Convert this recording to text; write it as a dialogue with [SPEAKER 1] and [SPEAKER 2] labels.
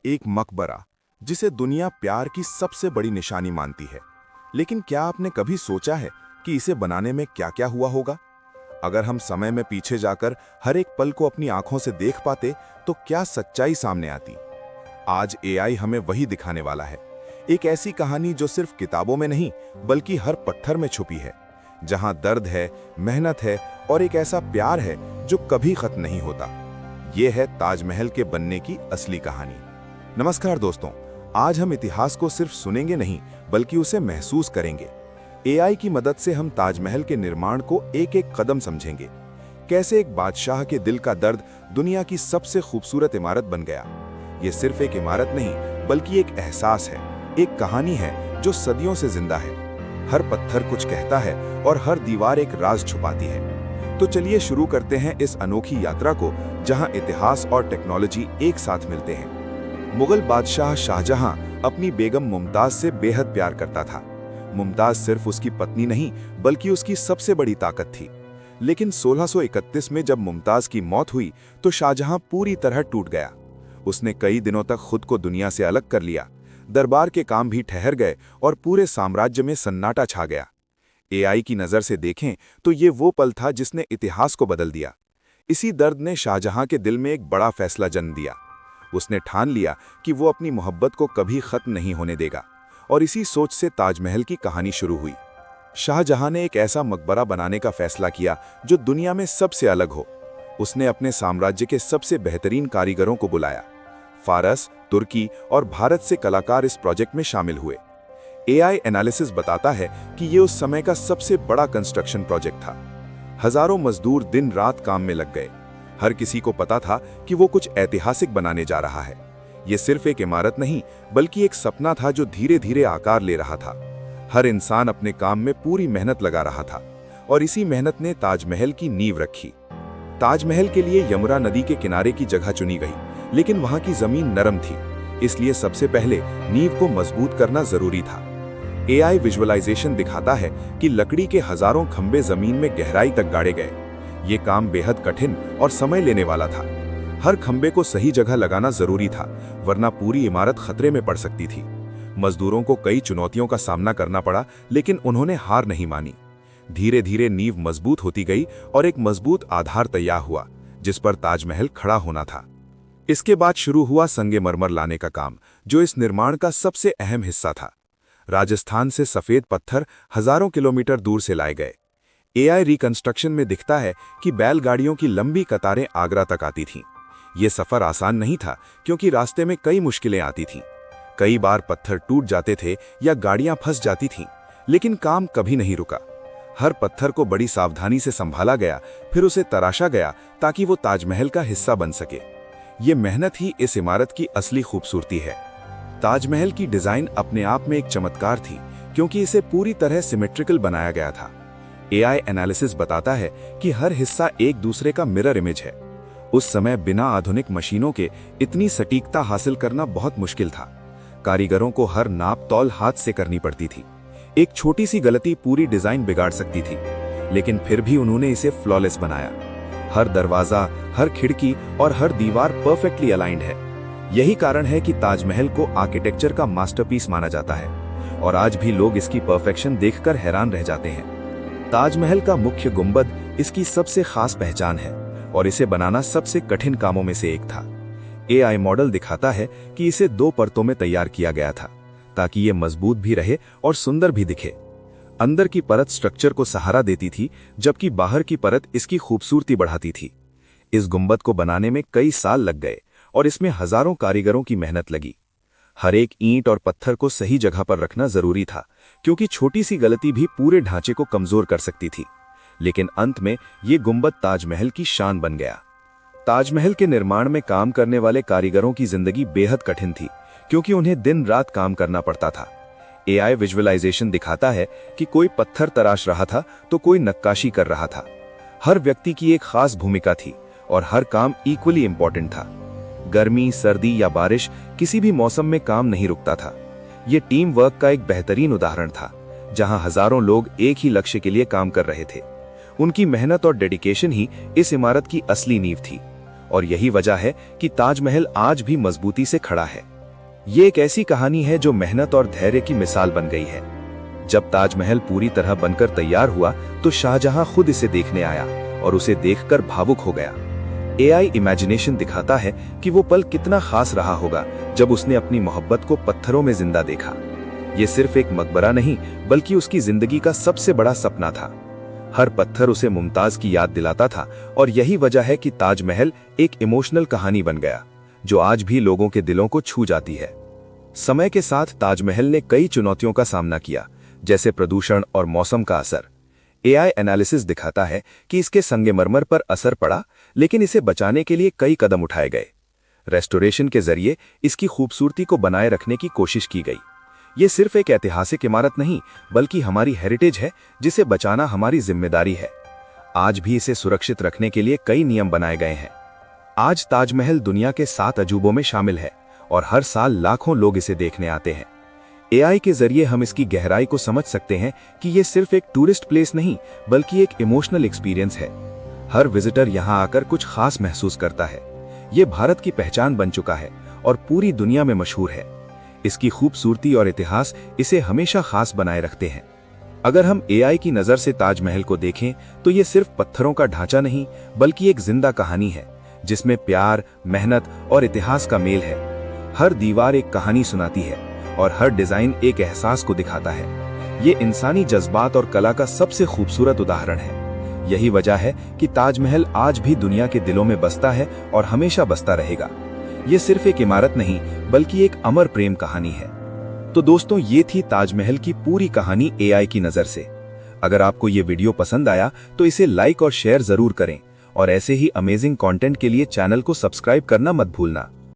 [SPEAKER 1] एक मकबरा जिसे दुनिया प्यार की सबसे बड़ी निशानी मानती है। लेकिन क्या आपने कभी सोचा है कि इसे बनाने में क्या क्या हुआ होगा? अगर हम समय में पीछे जाकर हर एक पल को अपनी आंखों से देख पाते तो क्या सच्चाई सामने आती? आज एआई हमें वही दिखाने वाला है। एक ऐसी कहानी जो सिर्फ किताबों में नहीं बल्कि हर पत्थर में छुपी है, जहां दर्द है, मेहनत है और एक ऐसा प्यार है जो कभी खत्म नहीं होता। यह है ताजमहल के बनने की असली कहानी। नमस्कार दोस्तों, आज हम इतिहास को सिर्फ सुनेंगे नहीं बल्कि उसे महसूस करेंगे। एआई की मदद से हम ताजमहल के निर्माण को एक एक कदम समझेंगे। कैसे एक बादशाह के दिल का दर्द दुनिया की सबसे खूबसूरत इमारत बन गया। ये सिर्फ एक इमारत नहीं बल्कि एक एहसास है, एक कहानी है जो सदियों से जिंदा है। हर पत्थर कुछ कहता है और हर दीवार एक राज छुपाती है। तो चलिए शुरू करते हैं इस अनोखी यात्रा को, जहां इतिहास और टेक्नोलॉजी एक साथ मिलते हैं। मुगल बादशाह शाहजहां अपनी बेगम मुमताज से बेहद प्यार करता था। मुमताज सिर्फ उसकी पत्नी नहीं बल्कि उसकी सबसे बड़ी ताकत थी। लेकिन 1631 में जब मुमताज की मौत हुई तो शाहजहां पूरी तरह टूट गया। उसने कई दिनों तक खुद को दुनिया से अलग कर लिया। दरबार के काम भी ठहर गए और पूरे साम्राज्य में सन्नाटा छा गया। एआई की नज़र से देखें तो ये वो पल था जिसने इतिहास को बदल दिया। इसी दर्द ने शाहजहां के दिल में एक बड़ा फैसला जन्म दिया। उसने ठान लिया कि वो अपनी मोहब्बत को कभी खत्म नहीं होने देगा, और इसी सोच से ताजमहल की कहानी शुरू हुई। शाहजहां ने एक ऐसा मकबरा बनाने का फैसला किया जो दुनिया में सबसे अलग हो। उसने अपने साम्राज्य के सबसे बेहतरीन कारीगरों को बुलाया। फारस, तुर्की और भारत से कलाकार इस प्रोजेक्ट में शामिल हुए। एआई एनालिसिस बताता है कि ये उस समय का सबसे बड़ा कंस्ट्रक्शन प्रोजेक्ट था। हजारों मजदूर दिन रात काम में लग गए। हर किसी को पता था कि वो कुछ ऐतिहासिक बनाने जा रहा है। ये सिर्फ एक इमारत नहीं बल्कि एक सपना था जो धीरे धीरे आकार ले रहा था। हर इंसान अपने काम में पूरी मेहनत लगा रहा था, और इसी मेहनत ने ताजमहल की नींव रखी। ताजमहल के लिए यमुना नदी के किनारे की जगह चुनी गई, लेकिन वहां की जमीन नरम थी, इसलिए सबसे पहले नींव को मजबूत करना जरूरी था। एआई विजुअलाइजेशन दिखाता है कि लकड़ी के हजारों खंभे जमीन में गहराई तक गाड़े गए। ये काम बेहद कठिन और समय लेने वाला था। हर खंभे को सही जगह लगाना जरूरी था, वरना पूरी इमारत खतरे में पड़ सकती थी। मजदूरों को कई चुनौतियों का सामना करना पड़ा, लेकिन उन्होंने हार नहीं मानी। धीरे धीरे नींव मजबूत होती गई और एक मजबूत आधार तैयार हुआ जिस पर ताजमहल खड़ा होना था। इसके बाद शुरू हुआ संगमरमर लाने का काम, जो इस निर्माण का सबसे अहम हिस्सा था। राजस्थान से सफेद पत्थर हजारों किलोमीटर दूर से लाए गए। एआई रिकंस्ट्रक्शन में दिखता है कि बैलगाड़ियों की लंबी कतारें आगरा तक आती थीं। ये सफर आसान नहीं था क्योंकि रास्ते में कई मुश्किलें आती थीं। कई बार पत्थर टूट जाते थे या गाड़ियां फंस जाती थीं, लेकिन काम कभी नहीं रुका। हर पत्थर को बड़ी सावधानी से संभाला गया, फिर उसे तराशा गया ताकि वो ताजमहल का हिस्सा बन सके। ये मेहनत ही इस इमारत की असली खूबसूरती है। ताजमहल की डिजाइन अपने आप में एक चमत्कार थी, क्योंकि इसे पूरी तरह सिमेट्रिकल बनाया गया था। एआई एनालिसिस बताता है कि हर हिस्सा एक दूसरे का मिरर इमेज है। उस समय बिना आधुनिक मशीनों के इतनी सटीकता हासिल करना बहुत मुश्किल था। कारीगरों को हर नाप तौल हाथ से करनी पड़ती थी। एक छोटी सी गलती पूरी डिजाइन बिगाड़ सकती थी, लेकिन फिर भी उन्होंने इसे फ्लॉलेस बनाया। हर दरवाजा, हर खिड़की और हर दीवार परफेक्टली अलाइंड है। यही कारण है कि ताजमहल को आर्किटेक्चर का मास्टरपीस माना जाता है, और आज भी लोग इसकी परफेक्शन देखकर हैरान रह जाते हैं। ताजमहल का मुख्य गुंबद इसकी सबसे खास पहचान है, और इसे बनाना सबसे कठिन कामों में से एक था। एआई मॉडल दिखाता है कि इसे 2 परतों में तैयार किया गया था, ताकि ये मजबूत भी रहे और सुंदर भी दिखे। अंदर की परत स्ट्रक्चर को सहारा देती थी, जबकि बाहर की परत इसकी खूबसूरती बढ़ाती थी। इस गुंबद को बनाने में कई साल लग गए, और इसमें हजारों कारीगरों की मेहनत लगी। हर एक ईंट और पत्थर को सही जगह पर रखना जरूरी था, क्योंकि छोटी सी गलती भी पूरे ढांचे को कमजोर कर सकती थी। लेकिन अंत में ये गुंबद ताजमहल की शान बन गया। ताजमहल के निर्माण में काम करने वाले कारीगरों की जिंदगी बेहद कठिन थी, क्योंकि उन्हें दिन रात काम करना पड़ता था। एआई विजुअलाइजेशन दिखाता है कि कोई पत्थर तराश रहा था तो कोई नक्काशी कर रहा था। हर व्यक्ति की एक खास भूमिका थी, और हर काम इक्वली इंपॉर्टेंट था। गर्मी, सर्दी या बारिश, किसी भी मौसम में काम नहीं रुकता था। ये टीम वर्क का एक बेहतरीन उदाहरण था, जहां हजारों लोग एक ही लक्ष्य के लिए काम कर रहे थे। उनकी मेहनत और डेडिकेशन ही इस इमारत की असली नींव थी, और यही वजह है कि ताजमहल आज भी मजबूती से खड़ा है।
[SPEAKER 2] ये एक ऐसी कहानी है जो मेहनत और धैर्य की मिसाल बन गई है। जब ताजमहल पूरी तरह बनकर तैयार हुआ तो शाहजहां खुद इसे देखने आया और उसे देखकर भावुक हो गया। एआई इमेजिनेशन दिखाता है कि वो पल कितना खास रहा होगा जब उसने अपनी मोहब्बत को पत्थरों में जिंदा देखा। ये सिर्फ एक मकबरा नहीं बल्कि उसकी जिंदगी का सबसे बड़ा सपना था। हर पत्थर उसे मुमताज की याद दिलाता था और यही वजह है कि ताजमहल एक इमोशनल कहानी बन गया जो आज भी लोगों के दिलों को छू जाती है। समय के साथ ताजमहल ने कई चुनौतियों का सामना किया, जैसे प्रदूषण और मौसम का असर। एआई एनालिसिस दिखाता है कि इसके संगमरमर पर असर पड़ा, लेकिन इसे बचाने के लिए कई कदम उठाए गए। रेस्टोरेशन के जरिए इसकी खूबसूरती को बनाए रखने की कोशिश की गई। ये सिर्फ एक ऐतिहासिक इमारत नहीं बल्कि हमारी हेरिटेज है जिसे बचाना हमारी जिम्मेदारी है। आज भी इसे सुरक्षित रखने के लिए कई नियम बनाए गए हैं। आज ताजमहल दुनिया के 7 अजूबों में शामिल है और हर साल लाखों लोग इसे देखने आते हैं। एआई के जरिए हम इसकी गहराई को समझ सकते हैं कि ये सिर्फ एक टूरिस्ट प्लेस नहीं बल्कि एक इमोशनल एक्सपीरियंस है। हर विजिटर यहाँ आकर कुछ खास महसूस करता है। ये भारत की पहचान बन चुका है और पूरी दुनिया में मशहूर है। इसकी खूबसूरती और इतिहास इसे हमेशा खास बनाए रखते हैं। अगर हम एआई की नज़र से ताजमहल को देखें तो ये सिर्फ पत्थरों का ढांचा नहीं बल्कि एक जिंदा कहानी है जिसमें प्यार, मेहनत और इतिहास का मेल है। हर दीवार एक कहानी सुनाती है और हर डिजाइन एक एहसास को दिखाता है। ये इंसानी जज्बात और कला का सबसे खूबसूरत उदाहरण है। यही वजह है कि ताजमहल आज भी दुनिया के दिलों में बसता है और हमेशा बसता रहेगा। ये सिर्फ एक इमारत नहीं बल्कि एक अमर प्रेम कहानी है। तो दोस्तों, ये थी ताजमहल की पूरी कहानी एआई की नजर से। अगर आपको ये वीडियो पसंद आया तो इसे लाइक और शेयर जरूर करें और ऐसे ही अमेजिंग कंटेंट के लिए चैनल को सब्सक्राइब करना मत भूलना।